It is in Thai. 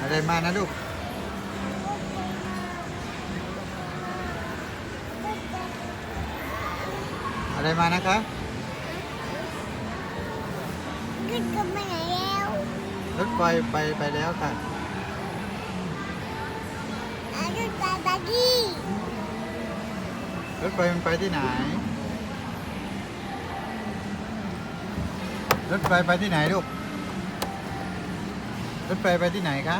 อะไรมานะลูกอะไรมานะคะขึ้นกันไปไหนแล้ว รถไฟไปแล้วค่ะรถไฟบักกี้ รถไฟมันไปที่ไหนรถไฟไปที่ไหนลูกรถไฟไปที่ไหนคะ